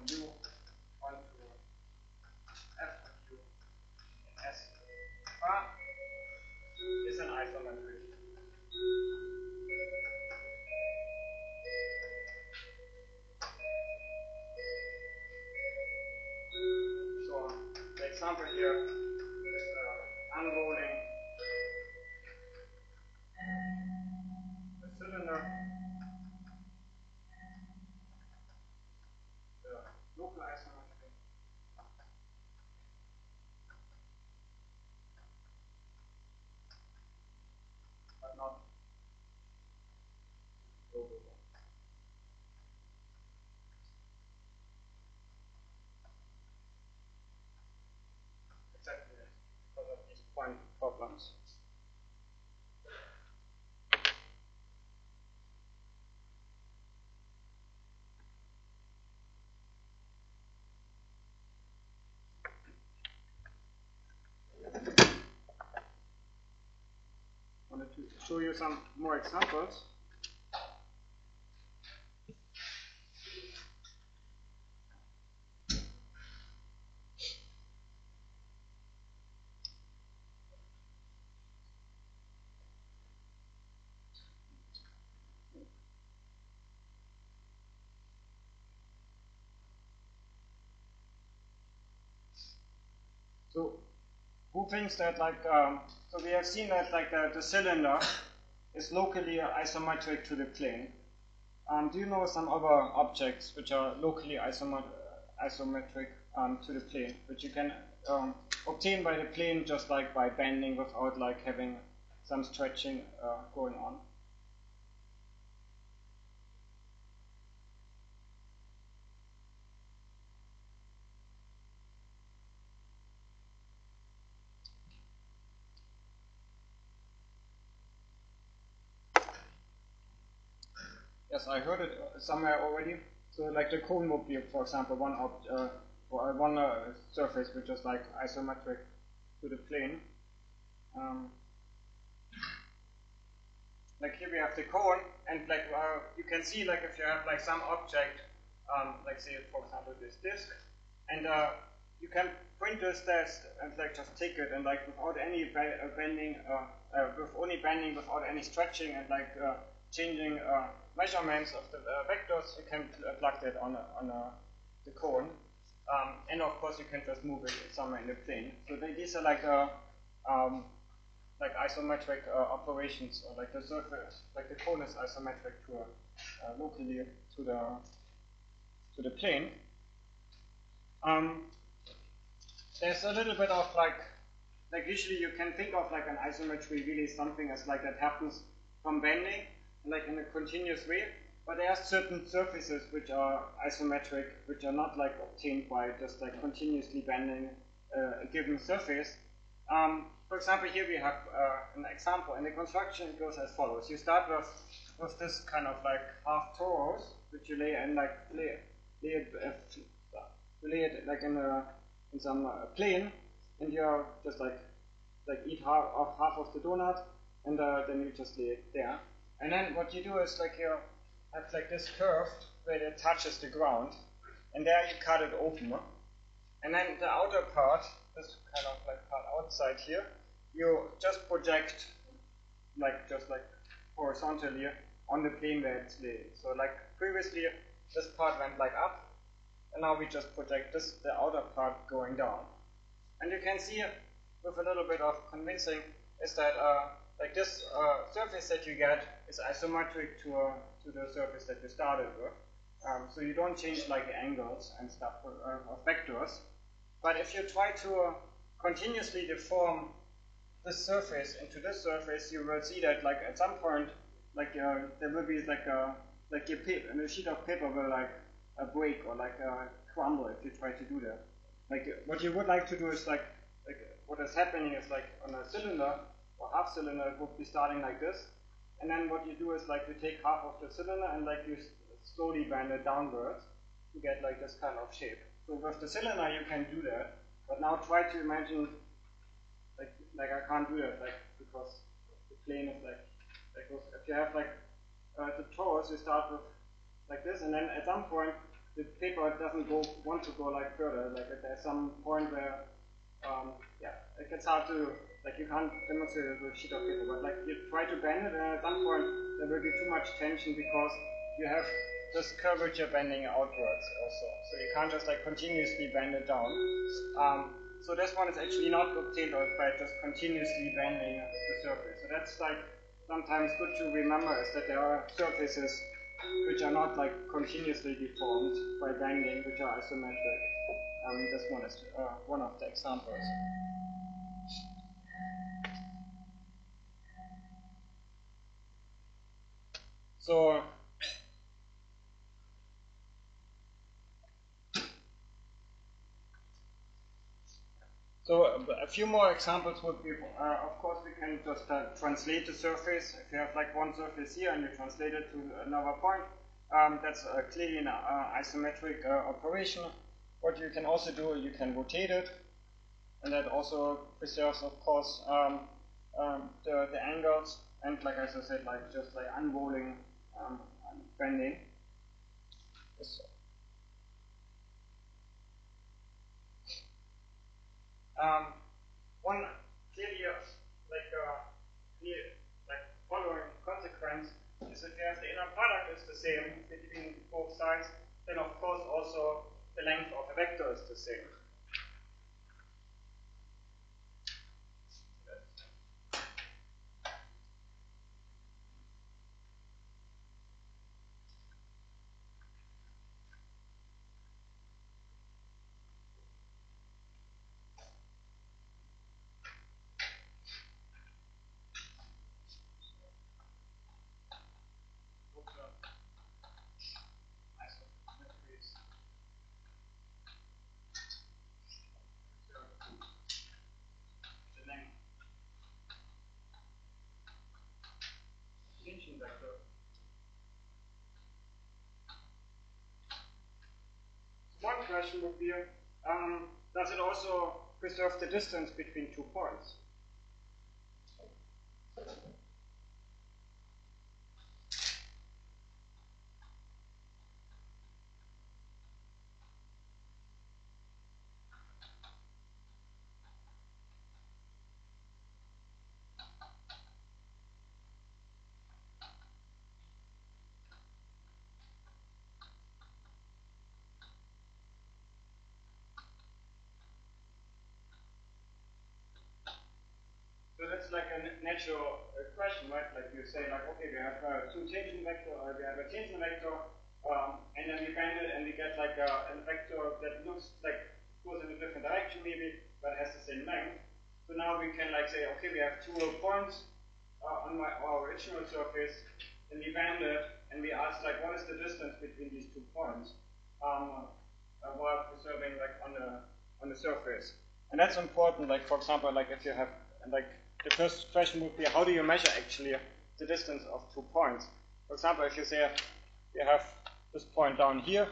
U onto F of U in S bar is an isometric. So the example here is unrolling the cylinder, the local isometry, but not global one. Exactly, because of these point problems. I wanted to show you some more examples. So, who thinks that so we have seen that the cylinder is locally isometric to the plane. Do you know some other objects which are locally isometric to the plane, which you can obtain by the plane just like by bending without like having some stretching going on? Yes, I heard it somewhere already. So like the cone would be, for example, one surface which is like isometric to the plane. Like here we have the cone, and like you can see like if you have like some object, like say for example this disk, and you can print this test and like just take it and like without any bending, with only bending without any stretching and like changing measurements of the vectors, you can plug that on the cone, and of course you can just move it somewhere in the plane. So these are like isometric operations, or like the surface, like the cone is isometric to locally to the plane. There's a little bit of like usually you can think of like an isometry really something as like that happens from bending, like in a continuous way. But there are certain surfaces which are isometric, which are not like obtained by just like continuously bending a given surface. For example, here we have an example. In the construction, it goes as follows. You start with this kind of like half torus, which you lay in like lay it like in some plane, and you just like eat half of the donut, and then you just lay it there. And then what you do is like you have like this curve where it touches the ground, and there you cut it open. And then the outer part, this kind of like part outside here, you just project just like horizontally on the plane where it's laid. So like previously this part went like up, and now we just project the outer part going down. And you can see with a little bit of convincing is that like this surface that you get is isometric to the surface that you started with. So you don't change like angles and stuff or vectors. But if you try to continuously deform this surface into this surface, you will see that like at some point, like there will be like a sheet of paper will like break or like crumble if you try to do that. Like what you would like to do is like what is happening is like on a cylinder or half cylinder, it would be starting like this, and then what you do is like you take half of the cylinder and like you slowly bend it downwards to get like this kind of shape. So with the cylinder you can do that, but now try to imagine like I can't do that because the plane is like if you have like the torus, you start with like this, and then at some point the paper doesn't want to go like further. Like if there's some point where yeah, it gets hard to, like you can't demonstrate it with a sheet of paper, but like you try to bend it, and at some point there will be too much tension because you have this curvature bending outwards also. So you can't just like continuously bend it down. So this one is actually not obtained by just continuously bending the surface. So that's like sometimes good to remember, is that there are surfaces which are not like continuously deformed by bending, which are isometric. This one is one of the examples. So a few more examples would be, of course, we can just translate the surface. If you have like one surface here and you translate it to another point, that's clearly an isometric operation. What you can also do, you can rotate it, and that also preserves, of course, the angles, and like as I said, like just like unrolling and bending. One clearly like following consequence is if you have the inner product is the same between both sides, then of course also the length of the vector is the same. Vector. One question would be, does it also preserve the distance between 2 points? So that's like a natural question, right? Like you say, like, okay, we have two tangent vector, or we have a tangent vector, and then we bend it, and we get like a vector that looks like goes in a different direction, maybe, but has the same length. So now we can like say, okay, we have 2 points on our original surface, and we bend it, and we ask like, what is the distance between these 2 points, while preserving like on the surface. And that's important. Like for example, like if you have like the first question would be, how do you measure actually the distance of 2 points? For example, if you say you have this point down here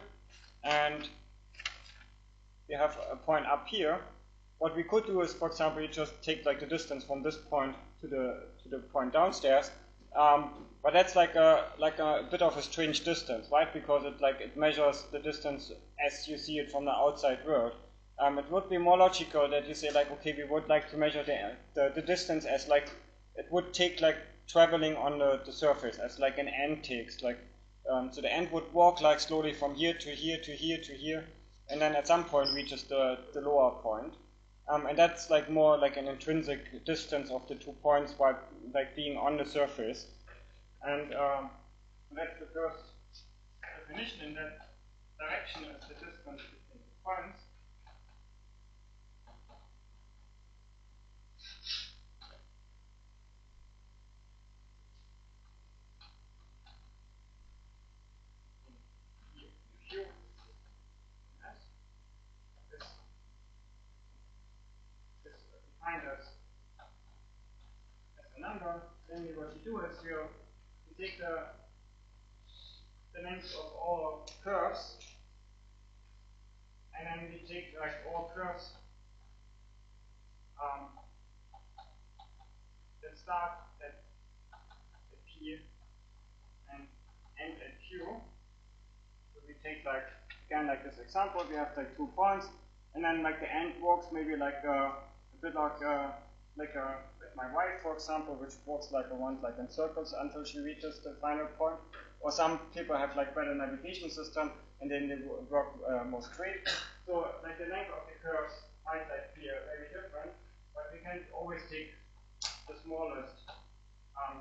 and you have a point up here, what we could do is, for example, you just take like the distance from this point to the point downstairs. But that's like a bit of a strange distance, right? Because it measures the distance as you see it from the outside world. It would be more logical that you say like, okay, we would like to measure the distance as like it would take like traveling on the surface, as like an ant takes. Like so the ant would walk like slowly from here to here to here to here, and then at some point reaches the lower point. And that's like more like an intrinsic distance of the 2 points while like being on the surface. And that's the first definition. In that direction is the distance between the points. Defined as a number, then what you do is you take the length of all curves, and then we take like all curves that start at P and end at Q. So we take like, again, like this example, we have like 2 points, and then like the end works maybe like a bit like my wife, for example, which walks like around like in circles until she reaches the final point. Or some people have like better navigation system, and then they work more straight. So like the length of the curves might like be very different, but we can always take the smallest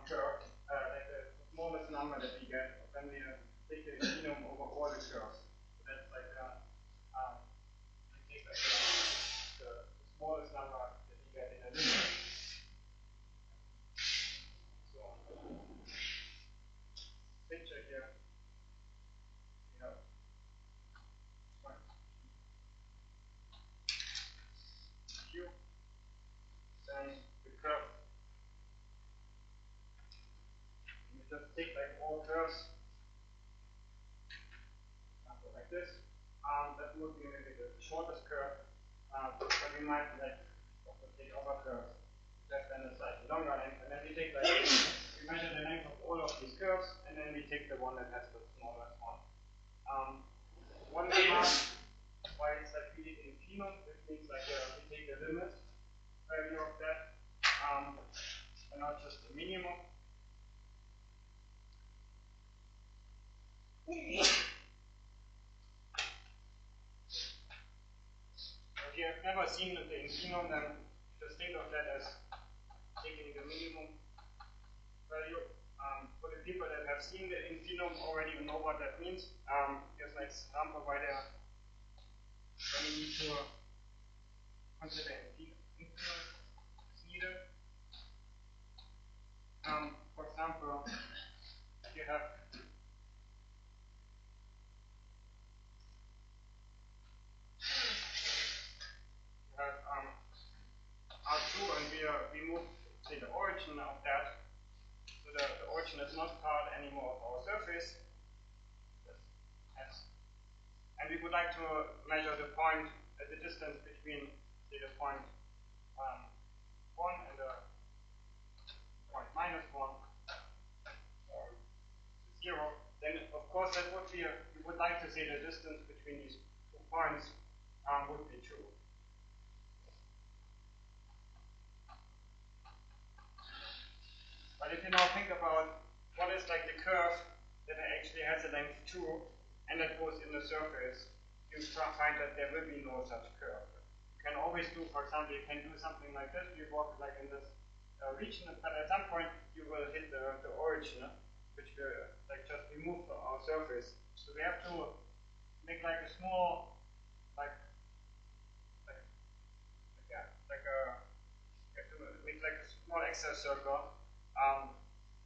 curve, like the smallest number that we get when we take the genome over all the curves. So that's like we take like the smallest number that we get in a limit. So picture here, we have Q, then the curve. We just take like all curves, like this. That would be maybe the shortest curve, but we might like also take other curves that then a slightly longer length, and then we take like we measure the length of all of these curves, and then we take the one that has the smallest one. One remark why it's like really in phenome, which means like we take the limit value of that, and not just the minimum. If you have never seen the phenome, then just think of that as taking the minimum value. For the people that have seen the phenome already, you know what that means. Here's an example why we need to consider influence is needed. For example, you have R2, and we move, say, the origin of that. So the origin is not part anymore of our surface. And we would like to measure the point at the distance between, say, the point 1 and the point -1 or 0. Then, of course, that would be we would like to say the distance between these 2 points would be 2. But if you now think about what is like the curve that actually has a length 2 and that goes in the surface, you find that there will be no such curve. You can always do, for example, you can do something like this. You walk like in this region, but at some point you will hit the origin, which will like just remove our surface. So we have to make like a small, we have to make like a small extra circle.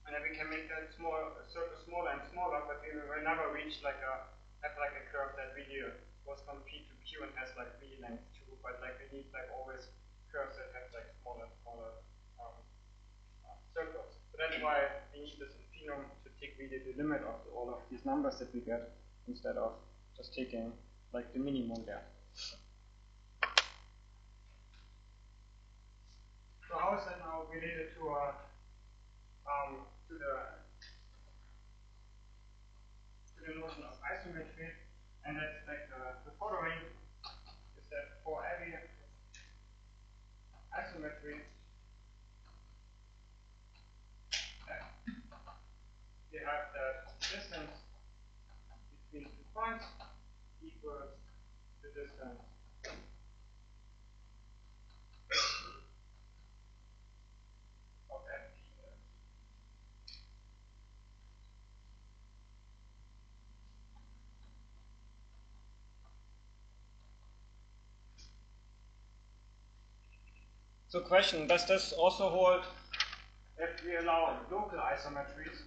And then we can make that circle smaller and smaller, but we will never reach like have like a curve that really goes from P to Q and has like really length 2, but like we need like always curves that have like smaller circles. So that's why we need this phenome to take really the limit of all of these numbers that we get instead of just taking like the minimum there. So how is that now related to the notion of isometry? And that's like the following is that for every isometry, you have that distance between 2 points equals the distance of FP. So question, does this also hold if we allow local isometries?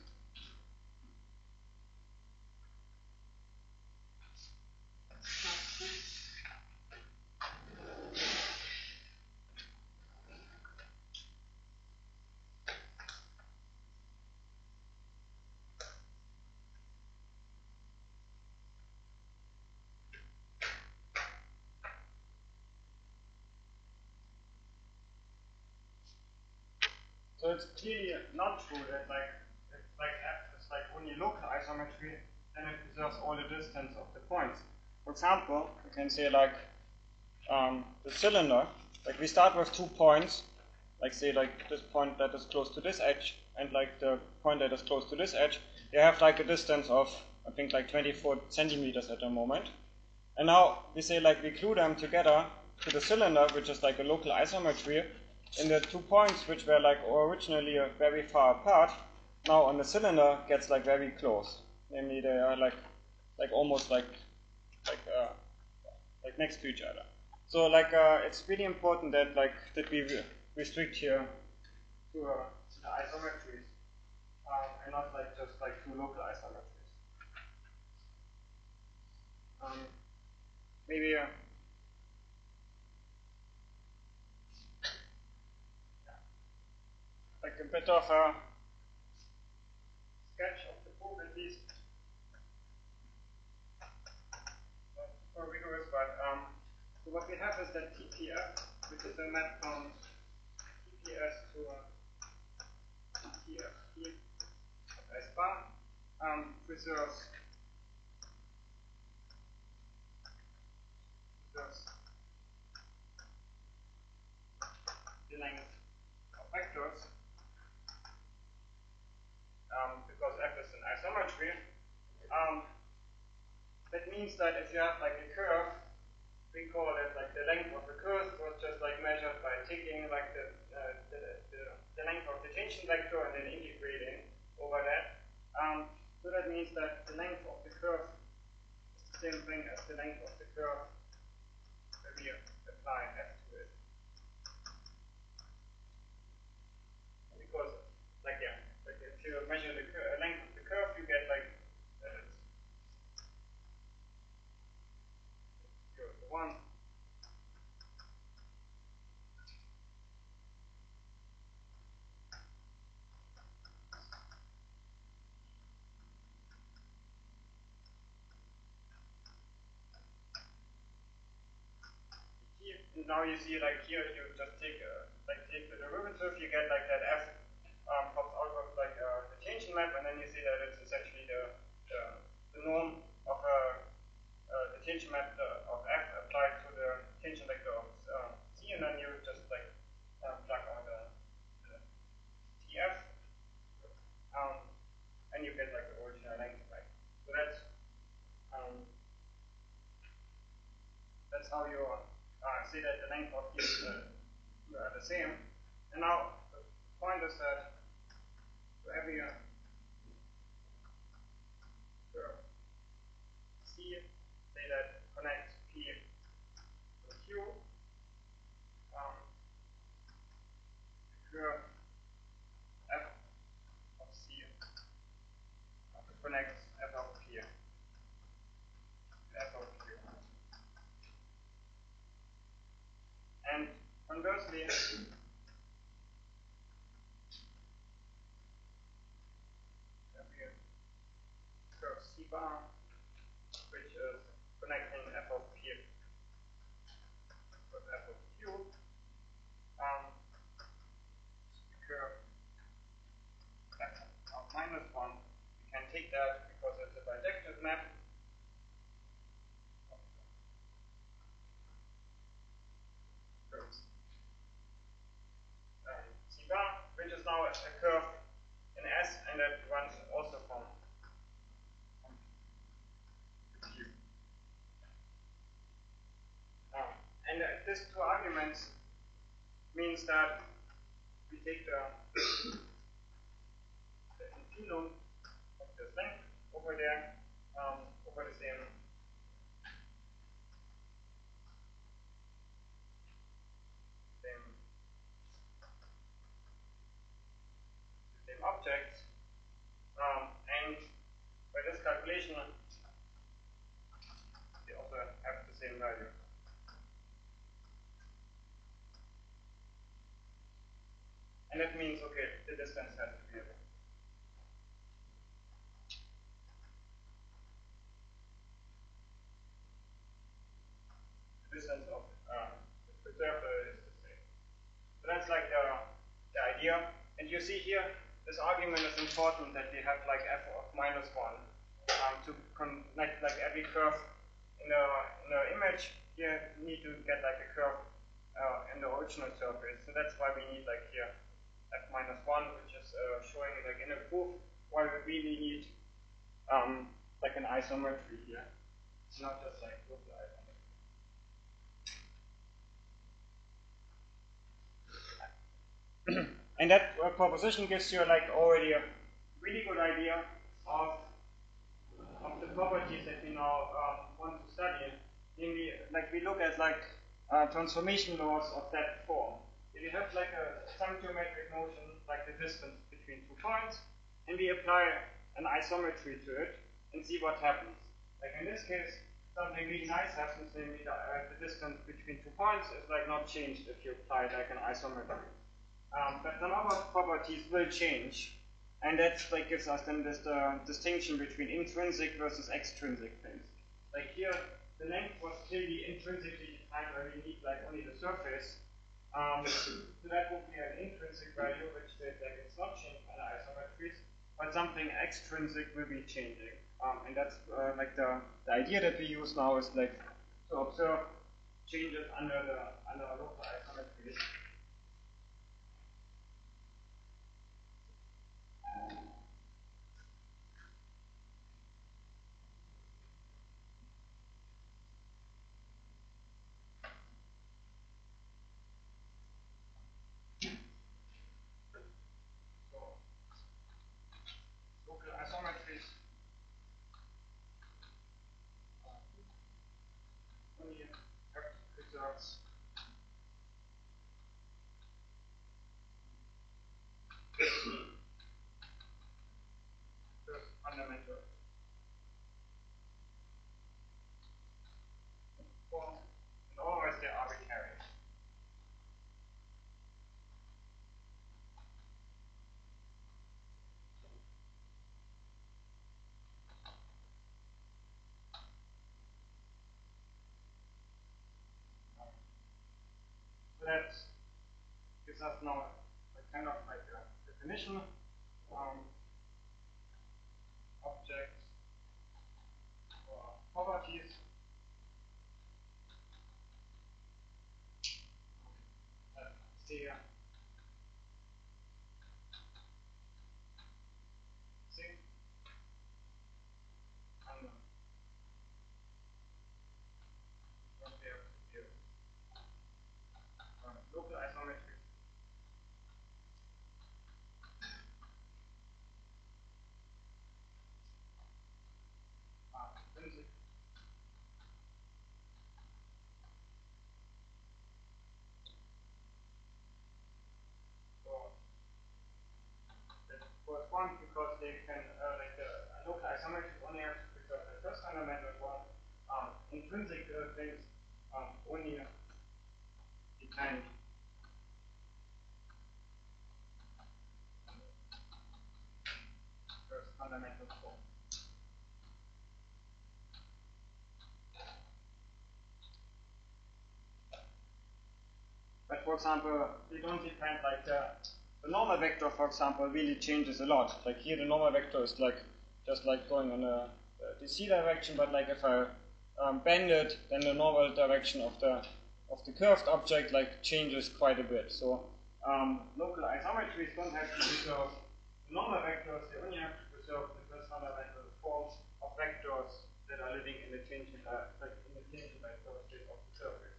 So it's clearly not true that it's like only local isometry, then it preserves all the distance of the points. for example, you can say like the cylinder, like we start with 2 points, like say like this point that is close to this edge and like the point that is close to this edge. They have like a distance of, I think, like 24 centimeters at the moment. And now we say like we glue them together to the cylinder, which is like a local isometry, and the 2 points which were like originally very far apart, now on the cylinder gets like very close. Namely, they are like almost like next to each other. So like it's really important that we restrict here to the isometries and not like just like two local isometries. Maybe like a bit of a sketch of the proof at least. For rigorous, but so what we have is that TPF, which is a map from TPS to TFP S bar, preserves the length of vectors because F is an isometry. That means that if you have like a curve, we call it like the length of the curve was just like measured by taking like the length of the tension vector and then integrating over that. So that means that the length of the curve is the same thing as the length of the curve where we apply F to it. Because like if you measure the length of the curve, you get like the one. And now you see like here you just take the derivative, you get like that F pops out of like the tension map, and then you see that it's essentially the norm of the tension map of F applied to the tension vector of C, and then you just like plug on the TF, and you get like the original length, right? So that's how you say that the length of these are the same. And now the point is that for every curve C, say that connects P to Q, the curve F of C connects F of P to F of Q. And conversely, every curve C bar, which is connecting F of P with F of Q, the curve F of minus 1, we can take that because it's a bijective map. C bar, which is now a curve in S, and that runs also from Q. And these two arguments means that we take the continuum of this length over there over the same object, and by this calculation they also have the same value. And that means, okay, the distance has to be there. The distance of the preserved is the same. So that's like the idea. And you see here, this argument is important that we have like F of minus 1 to connect like every curve in in the image, here you need to get like a curve in the original surface. So that's why we need like here f minus 1, which is showing like in a proof why we really need like an isometry here. It's not just like local isometry. And that proposition gives you like already a really good idea of the properties that we now want to study. Namely, like we look at like transformation laws of that form. If you have like some geometric motion, like the distance between 2 points, and we apply an isometry to it and see what happens. Like in this case, something really nice happens, namely the distance between 2 points is like not changed if you apply like an isometry. But some other properties will change, and that like gives us then this distinction between intrinsic versus extrinsic things. Like here, the length was clearly intrinsically defined where we need like only the surface. So that would be an intrinsic value, which says like it's not changed by the isometries, but something extrinsic will be changing. And that's like the idea that we use now is like to observe changes under local isometries. Local isometries only have results first fundamental form, and otherwise they're arbitrary. So that gives us now a kind of like a definition. Objects or properties that stay sync under what they have to do. Local isometry are intrinsic. So that corresponds because they can like the local isometry only have to preserve the first fundamental form. Intrinsic things only depend on the first fundamental form. But for example, they don't depend like the normal vector, for example, really changes a lot. Like here, the normal vector is like just like going in the DC direction, but like if I bend it, then the normal direction of the curved object like changes quite a bit. So local isometries don't have to preserve the normal vectors; they only have to preserve the first fundamental forms of vectors that are living in the changing like in the changing vector state of the surface.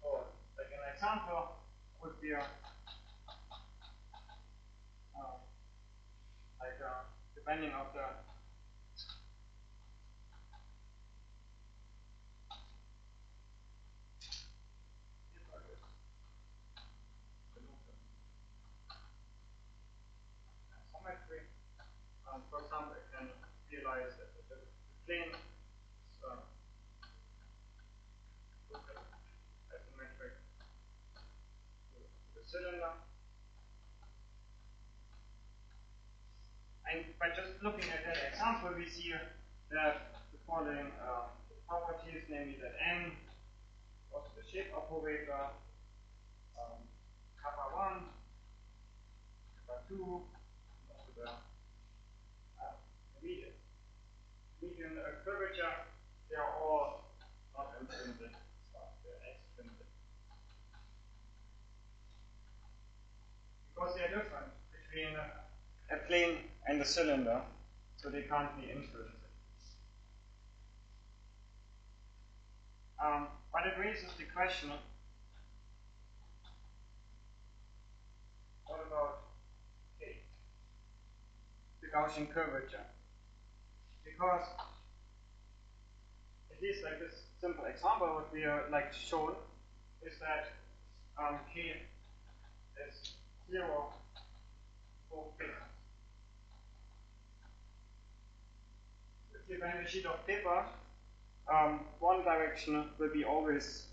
So, like an example would be depending on the geometry. For example, I can realize that the plane is local isometric to the cylinder. And by just looking at that example, we see that the following properties, namely that n was the shape operator, kappa 1, kappa 2, also the intrinsic stuff, they're extrinsic. Because they are different between a plane and a cylinder, so they can't be intrinsic. But it raises the question, what about K, the Gaussian curvature? Because at least like this simple example, what we are like shown is that K is 0 for paper. If you have a sheet of paper, one direction will be always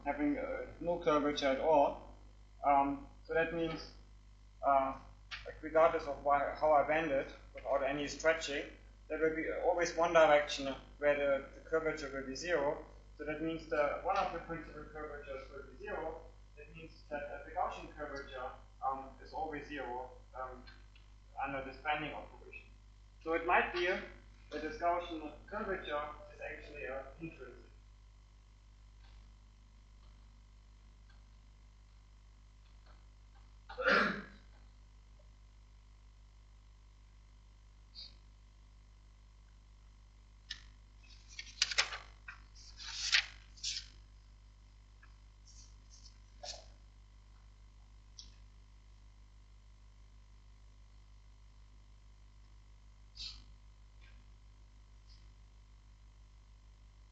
having no curvature at all. So that means, like regardless of how I bend it, without any stretching, there will be always one direction where the curvature will be 0. So that means that one of the principal curvatures will be 0. That means that the Gaussian curvature is always 0 under this bending operation. So it might be that this Gaussian curvature is actually intrinsic.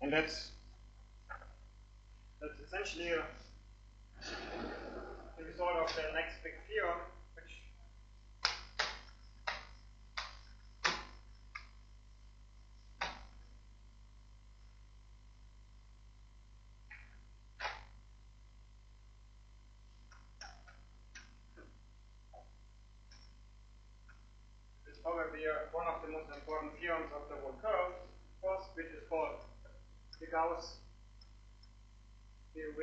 And that's essentially the result of the next big theorem, which is probably one of the most important theorems of the whole course, which is called the Gauss theorem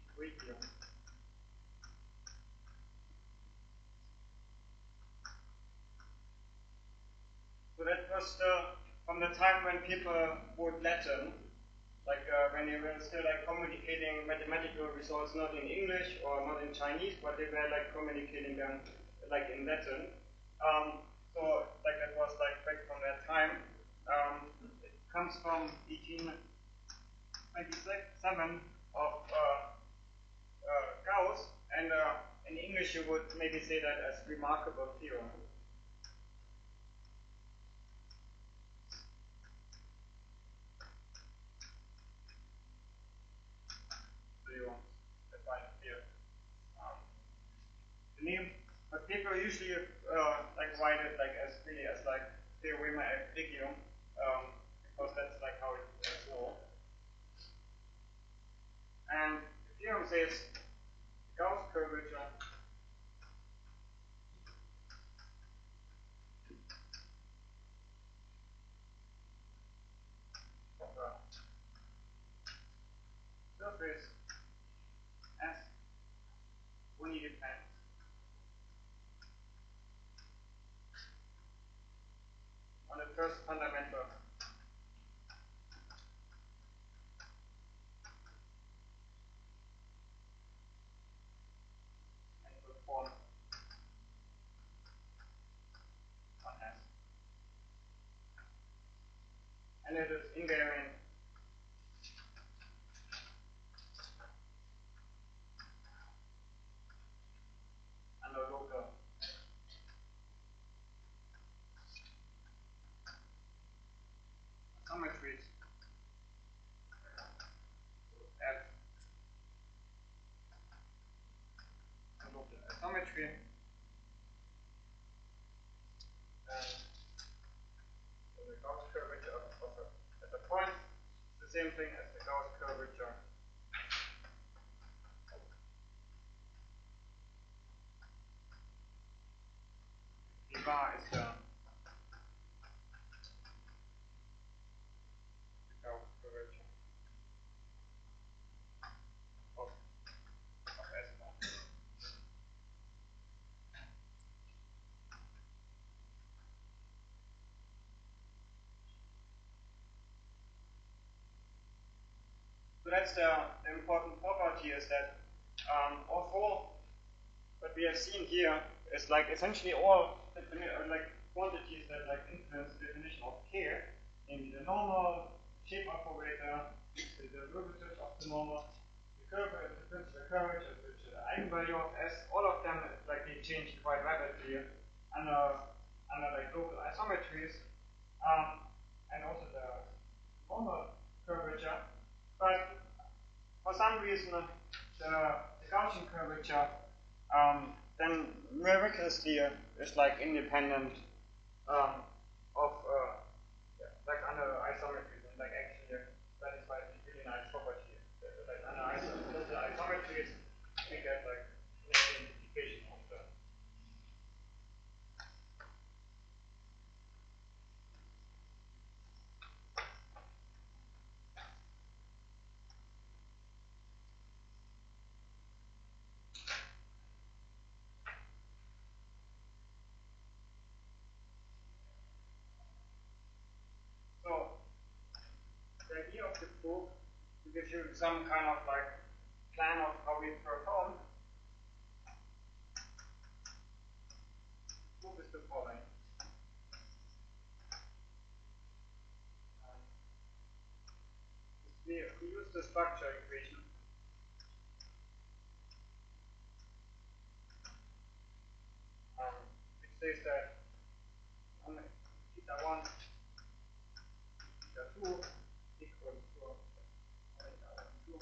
equilibrium. So that was from the time when people wrote Latin, like when they were still like communicating mathematical results not in English or not in Chinese, but they were like communicating them like in Latin. So like that was like back from that time. It comes from 1827 of Gauss, and in English you would maybe say that as remarkable theorem. The name, but people usually like write it like as really as like theorema equilibrium, because that's like how it's known. And the theorem says the Gauss curvature of a surface S only depends on the first fundamental and perform on S. And it is invariant under local symmetries. F and local symmetry. So the Gauss curvature at the point is the same thing as the Gauss curvature the bar is the Gauss curvature of S bar. that's the important property, is that although what we have seen here is like essentially all like quantities that like influence the definition of K, namely the normal, shape operator, the derivative of the normal, the curve, the principal curvature, which is the eigenvalue of S, all of them like they change quite rapidly under like local isometries, and also the normal curvature. But for some reason, the Gaussian curvature then miraculously is like independent of like under isometries, and like actually satisfies a really nice property. Like under the isometries, we get like an identification of the. So the idea of the proof to give you some kind of like plan of how we perform. Proof is the following. We use the structure equation. Which says that theta 1, theta 2 equals to omega 1, 2.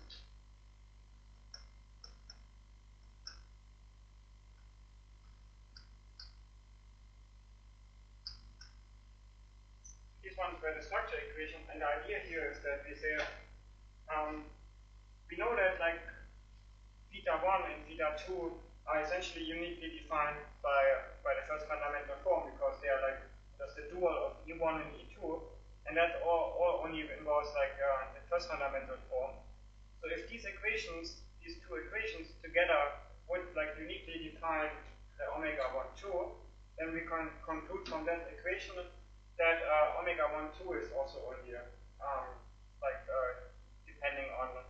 These ones were the structure equation, and the idea here is that we say we know that like theta 1 and theta 2 are essentially uniquely defined by the first fundamental form, because they are like just the dual of E1 and E2, and that all only involves like the first fundamental form. So if these equations, these two equations together would like uniquely define the omega 1, 2, then we can conclude from that equation that omega 1, 2 is also only depending on the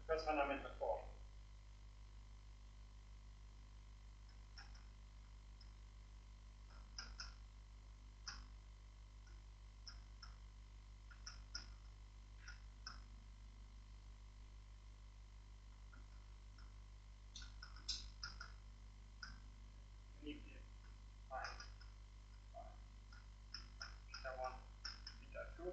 first fundamental form. Uniquely defined theta 1, theta 2.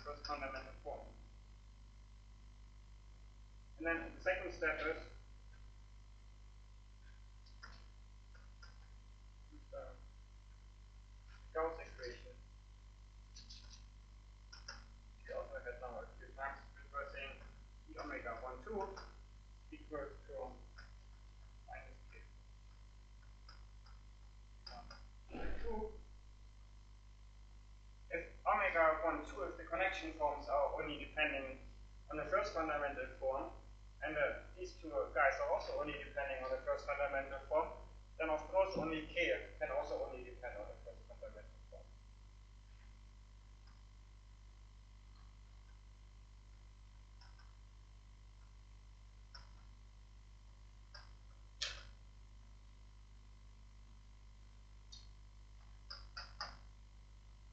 First fundamental form. And then the second step is the Gauss equation. We also had now a few times, which was saying E omega 1, 2 equals to minus K 1, 2. If omega 1, 2, if the connection forms are only depending on the first fundamental form, and these two guys are also only depending on the first fundamental form, then of course only K can also only depend on the first fundamental form.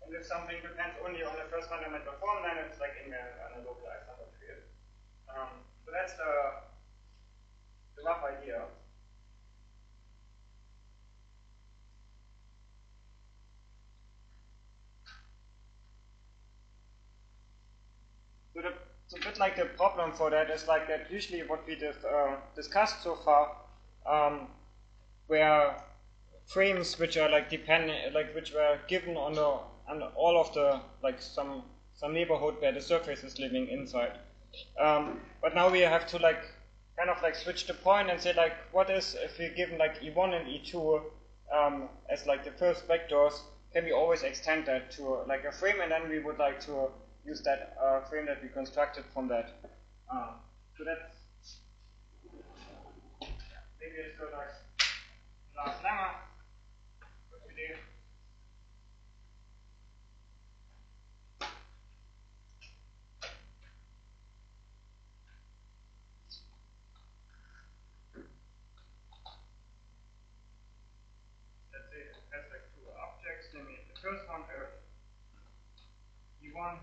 And if something depends only on the first fundamental form, then it's like in a localized number field. So that's the rough idea. So it's a bit like the problem for that is like that usually what we discussed so far, were frames which are like which were given on all of the like some neighborhood where the surface is living inside. But now we have to like kind of like switch the point and say like what is if we given like E1 and E2 as like the first vectors, can we always extend that to like a frame, and then we would like to use that frame that we constructed from that. So that's maybe let's go like last lemma. What we do. Let's say it has like two objects. Namely, the first one E1,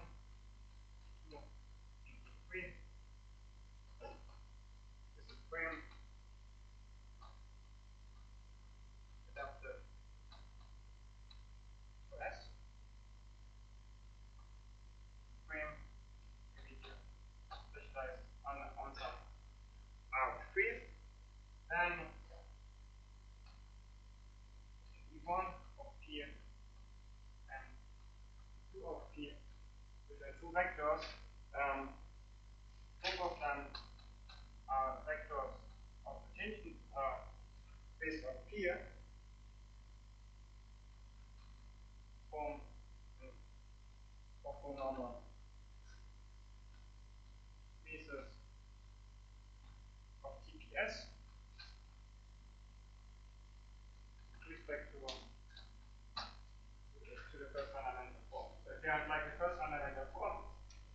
E2, E3. This is frame adapted to S. Frame maybe specialized on some R3. Then E1 of P and 2 of P with the two vectors. Both of them are vectors of the tangent based on P form an orthonormal basis of TPS with respect to the first fundamental form. So if you have like the first fundamental form,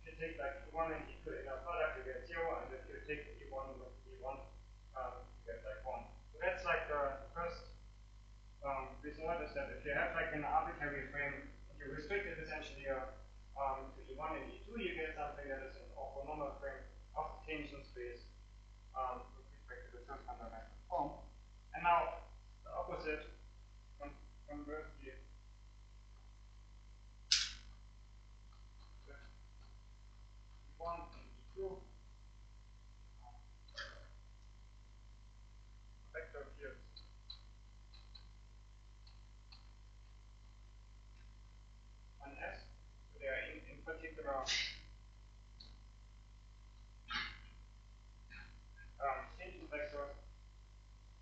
if you take like E1 and E2 in a product, you get 0, and if you take E1 with E1, you get like 1. So that's like the first result is that if you have like an arbitrary frame, you restrict it essentially to E1 and E2, you get something that is an orthonormal frame of the tangent space with respect to the first fundamental form. And now the opposite, conversely, with E1 and E2, vector fields on S. So they are in particular tangent vectors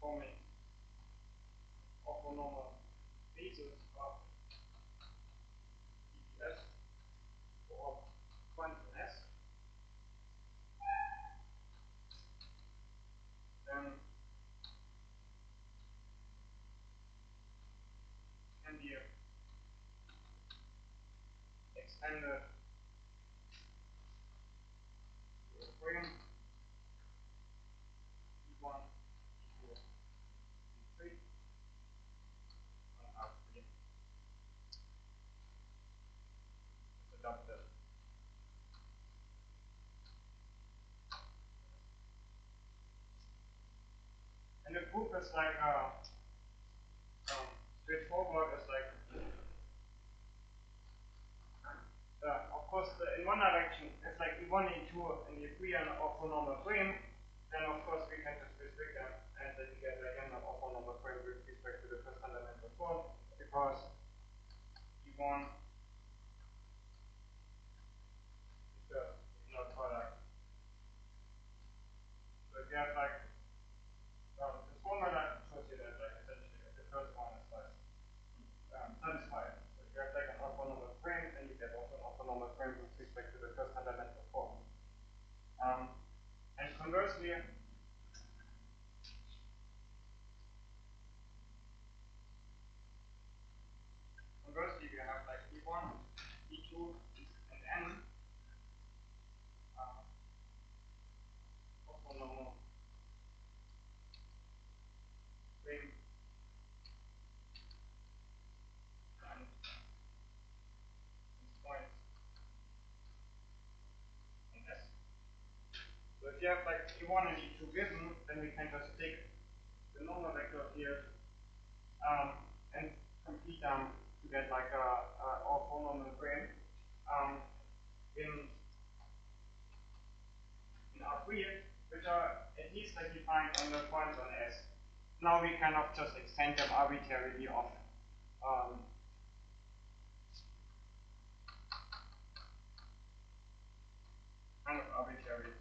forming orthonormal basis of TPS for points on S. Then can be extended to a frame E1, E2, E3 on R3 is adopted. And the proof is like straightforward. Is like of course in one direction it's like E1, E2, and E3 are an orthonormal frame. Then of course we can just restrict them, and then we get again an orthonormal frame with respect to the first fundamental form, because E1 is the inner product. So if you have like this formula shows you that like essentially the first one is like satisfied. So if you have like an orthonormal frame, then you get also an orthonormal frame with respect to the first fundamental form. And conversely, we have like E1, E2, and N orthonormal frame and points in S. So if you have like E1 and E2 given, then we can just take the normal vector field and complete them to get like a orthonormal frame in R3, which are at least like defined on the points on S. Now we cannot just extend them arbitrarily off. Kind of arbitrary.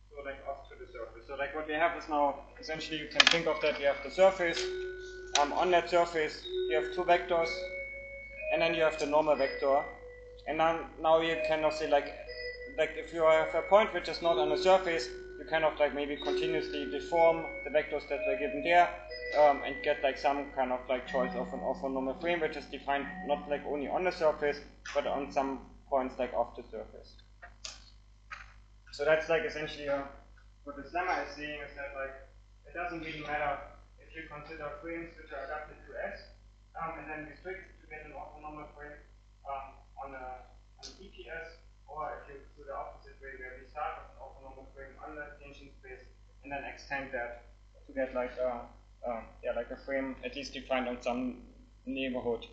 So like off to the surface. So like what we have is now, essentially you can think of that we have the surface, on that surface you have two vectors, and then you have the normal vector, and now you kind of say like if you have a point which is not on the surface, you kind of like maybe continuously deform the vectors that were given there, and get like some kind of like choice of an orthonormal frame which is defined not like only on the surface, but on some points like off the surface. So that's like essentially what this lemma is saying is that like it doesn't really matter if you consider frames which are adapted to S, and then restrict to get an orthonormal frame on an EPS, or if you do the opposite way where we start with an orthonormal frame on the tangent space and then extend that to get like like a frame at least defined on some neighborhood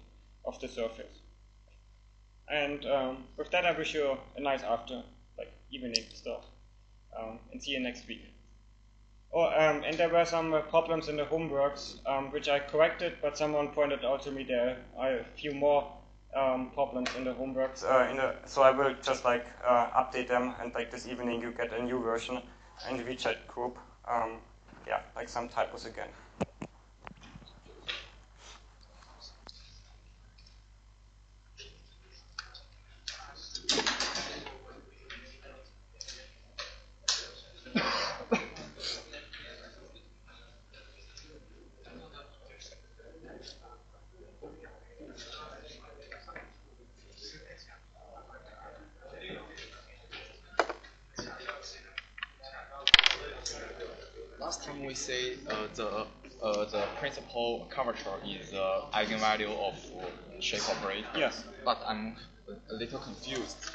of the surface. And with that, I wish you a nice evening still, and see you next week. Oh, and there were some problems in the homeworks which I corrected, but someone pointed out to me there are a few more problems in the homeworks. So I will just update them, and like this evening you get a new version in the WeChat group. Like some typos again. Last time we say the principal curvature is the eigenvalue of shape operator. Yes. But I'm a little confused.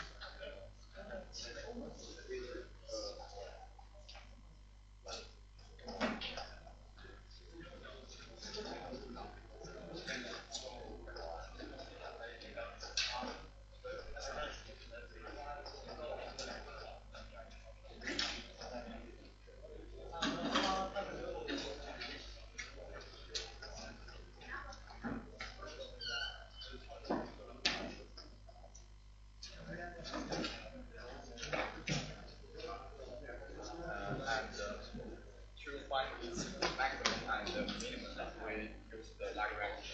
To find its maximum and minimum, we use the Lagrange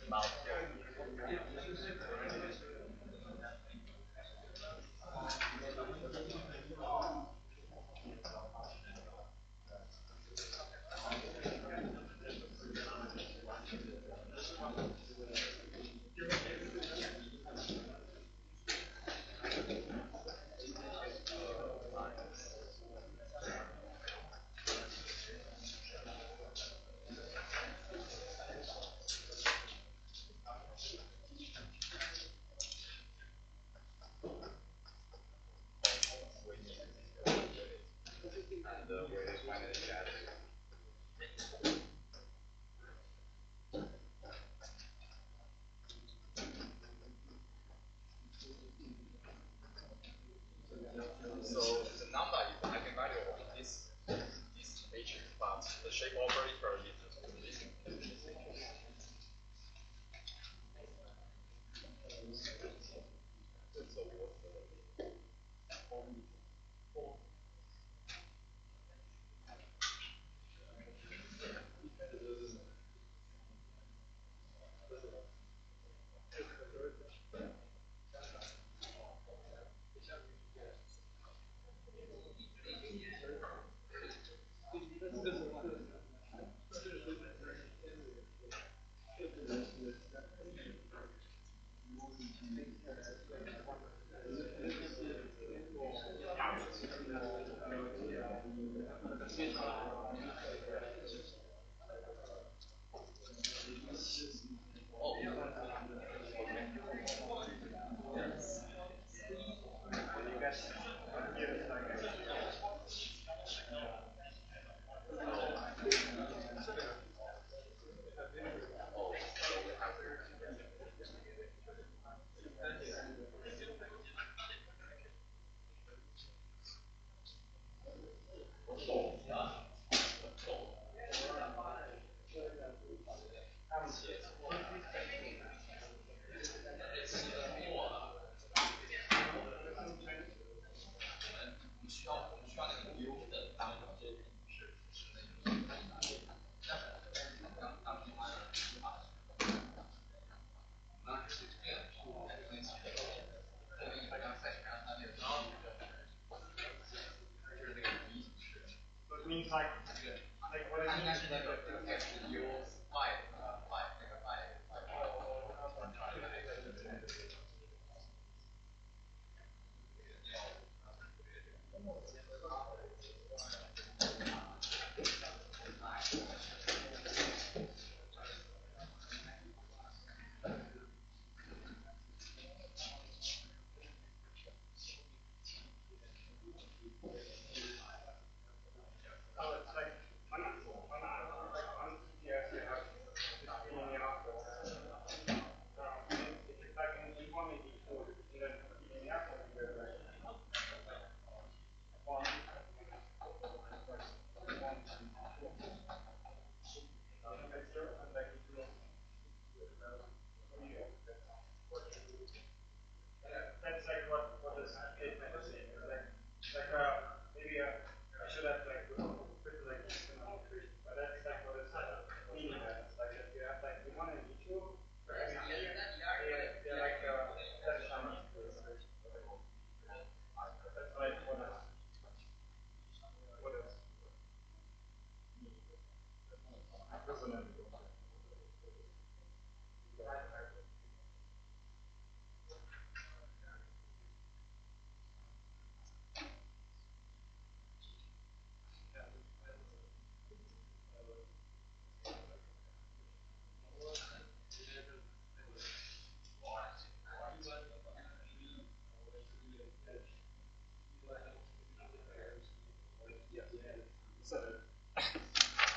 multiplier. So the number is the eigenvalue of this matrix, but the shape operator is this. means like what it means is like that's like what this statement is saying. It's like maybe I should have like put like this in our equation, but that's like what it's meaning. That it's like that you have like E1 and E2 for every t, they're like that's Shang. That's like what is equivalent. So,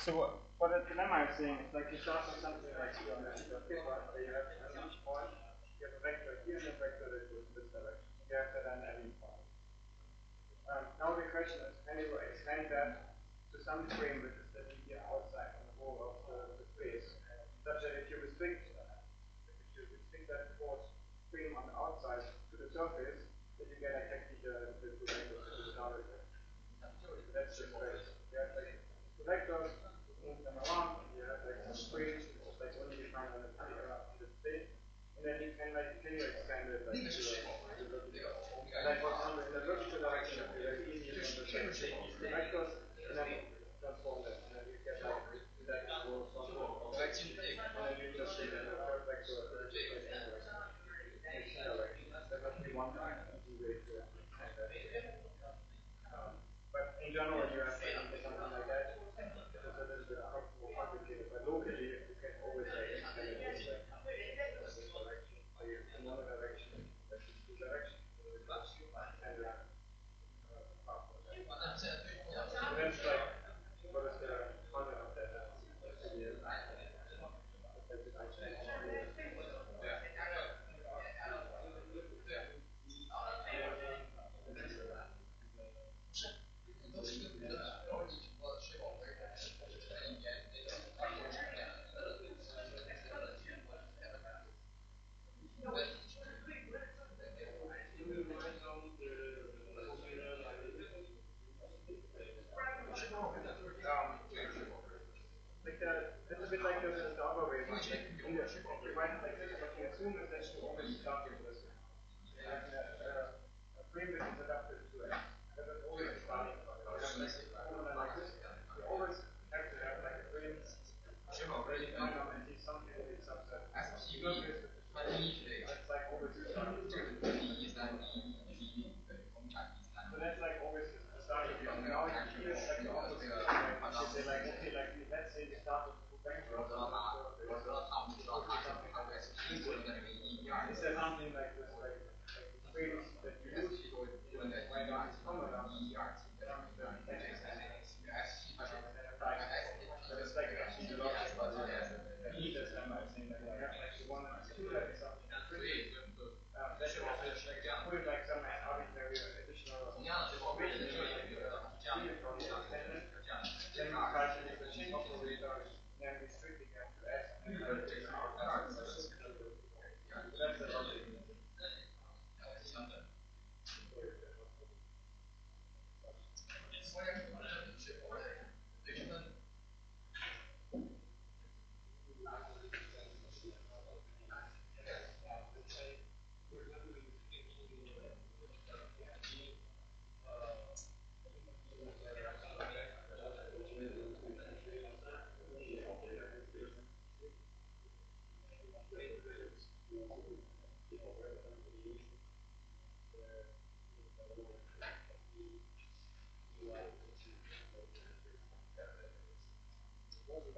so what the dilemma is saying is like you start with something like your paper where you have at each point you have a vector here and a vector that goes in this direction. You have that on every point. Now the question is, can you extend that to some frame which is here outside on the whole of the space, such that if you restrict that force frame on the outside to the surface, that you get exactly the two vectors that you started with. So that's just right. You have like two vectors, move them around, and you have like some frame which is like only defined on the plane, and then you can extend it like and like for example in the vertical direction it's very easy to understand the vectors and then transform them and then you get like that will from direction and then you just take the third vector in direction. That must be one easy way to extend that. But in general, you have something like that. It's a little bit more complicated, but locally, you can always extend it in one direction. In one direction, But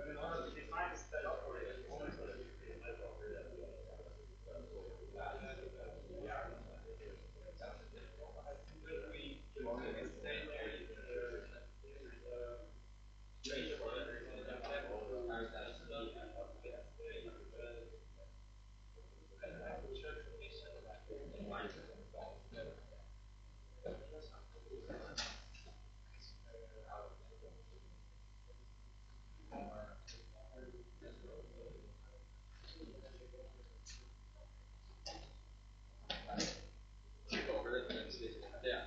in order to define that operator, Yeah.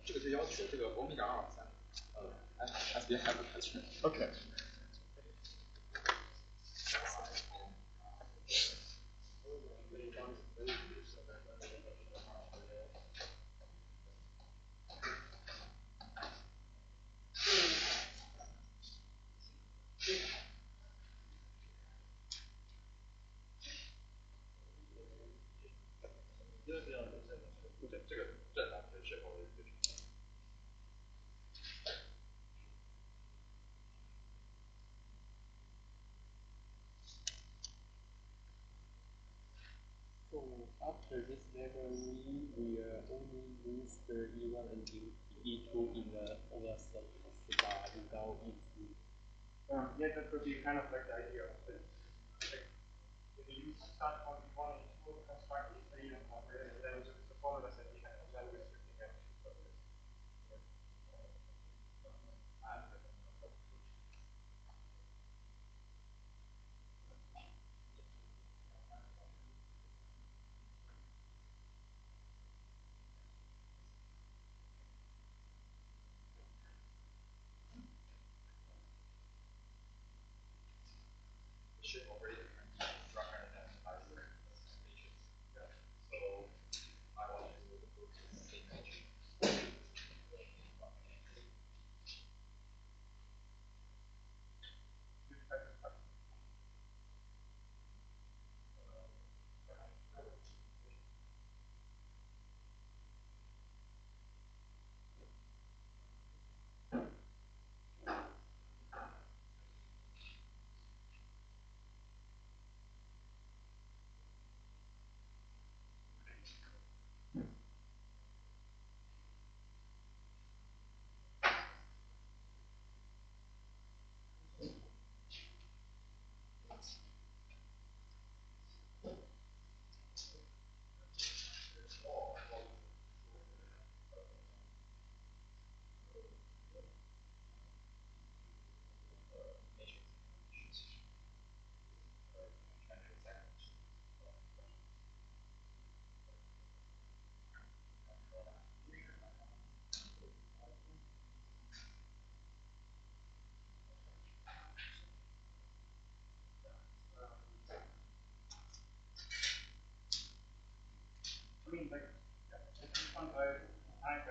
这个就要求这个欧米伽二三，SB have a question. Okay. So after this level, we will only use the E1 and E2 in the over surface bar without E3. Yeah, that would be kind of like the idea of it. Like, if you start from E1 and E2 construct E3 and then just the formulas that we have, and then we're shifting them to surface. Shape operator can be stronger than other matrix. So I want to do the same matrix. I mean, like, at this point, I had